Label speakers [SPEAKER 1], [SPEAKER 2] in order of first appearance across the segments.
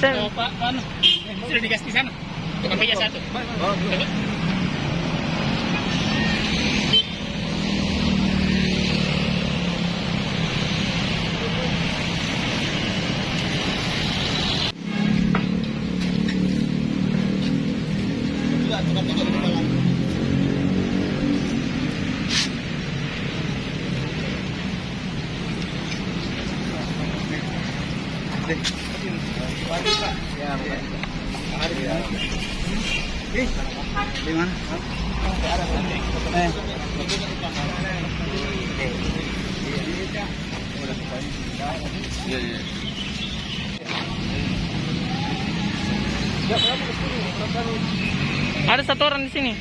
[SPEAKER 1] Sir.
[SPEAKER 2] Oh, Pak, ano? Sudah digas di sana. Tukang meja satu.
[SPEAKER 3] Oh,
[SPEAKER 2] Coba.
[SPEAKER 3] sudah tukar meja di depan. Ya, di mana? Iya, iya.
[SPEAKER 1] Ada satu orang di sini.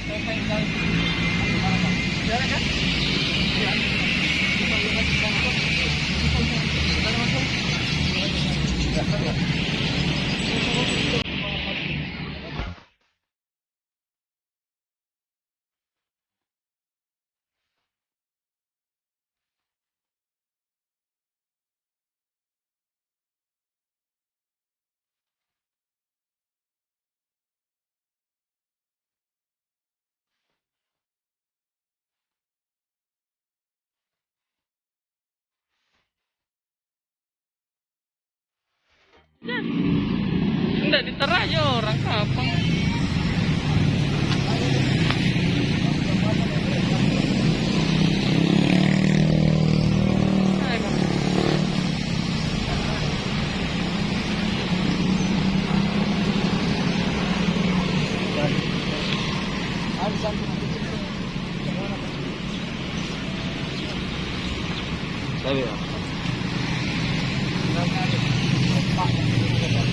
[SPEAKER 1] Enggak diteraja orang kapan.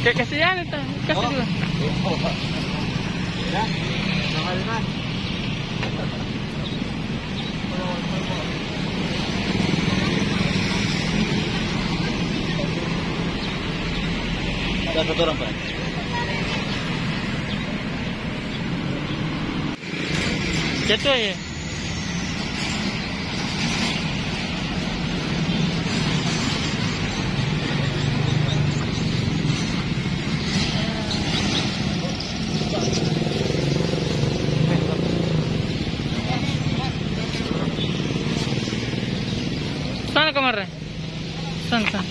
[SPEAKER 1] Kayak kasihan itu, kasih dulu.
[SPEAKER 3] Ya, mahal. Ada satu orang, Pak.
[SPEAKER 1] Jatuh ya. Sana kemarin. Sana.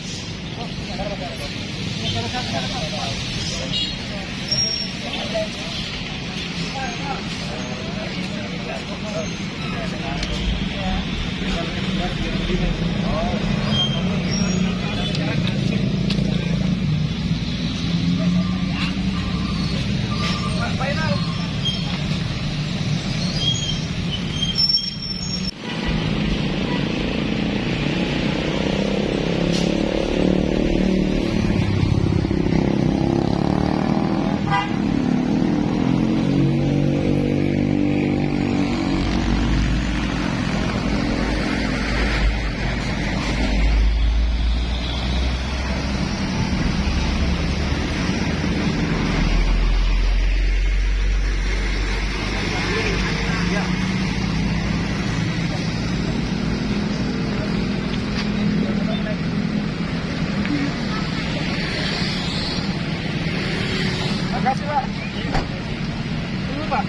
[SPEAKER 3] Makasih, Pak. Tunggu, Pak.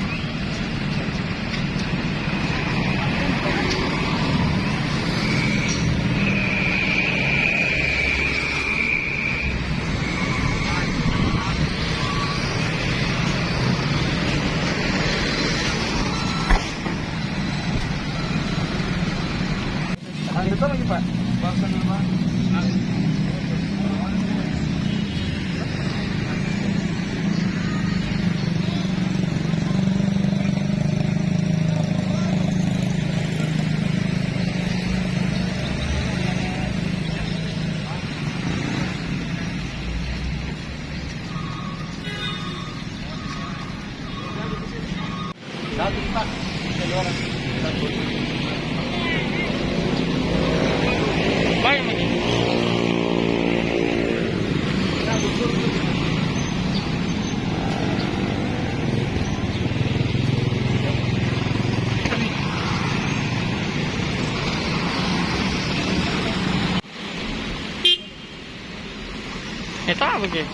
[SPEAKER 3] Betul lagi, Pak. Bangsa dulu, Pak. Satu, Pak. Dua orang. Satu.
[SPEAKER 1] Baik, Mas. Itu apa, Ki?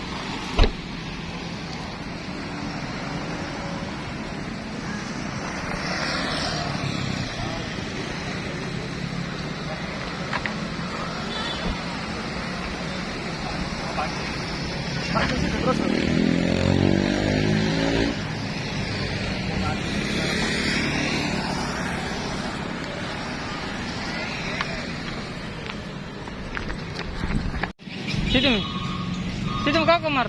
[SPEAKER 3] Masuk situ terus.
[SPEAKER 1] Situ Mi. Situ kau kamar.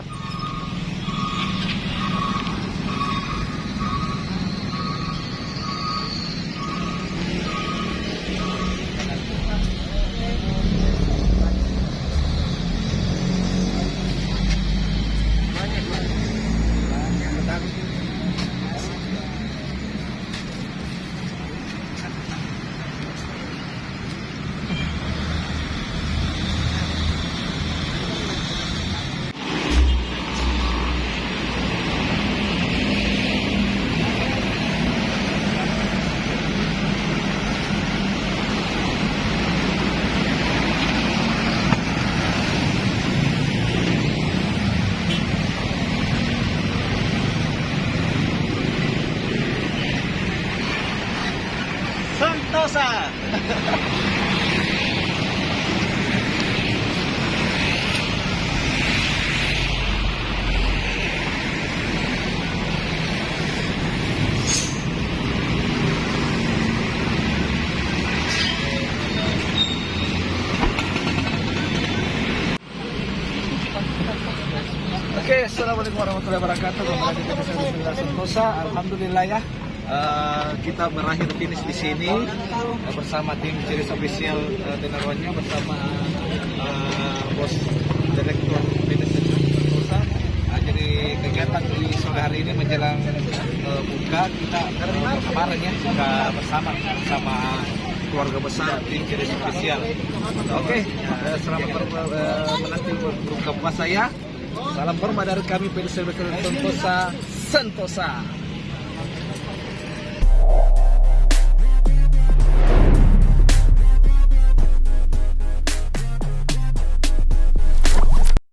[SPEAKER 3] Sentosa. Oke, assalamualaikum warahmatullahi wabarakatuh. Kembali di Desa Sentosa. Alhamdulillah ya. Kita berakhir finish di sini bersama tim Ciris Official Tenaronnya bersama bos direktur manajemen Sentosa. Jadi kegiatan di sore hari ini menjelang buka kita kemarin ya buka bersama keluarga besar tim Ciris Official. Oke, selamat menanti berbuka puasa ya. Salam hormat dari kami PDC Sentosa.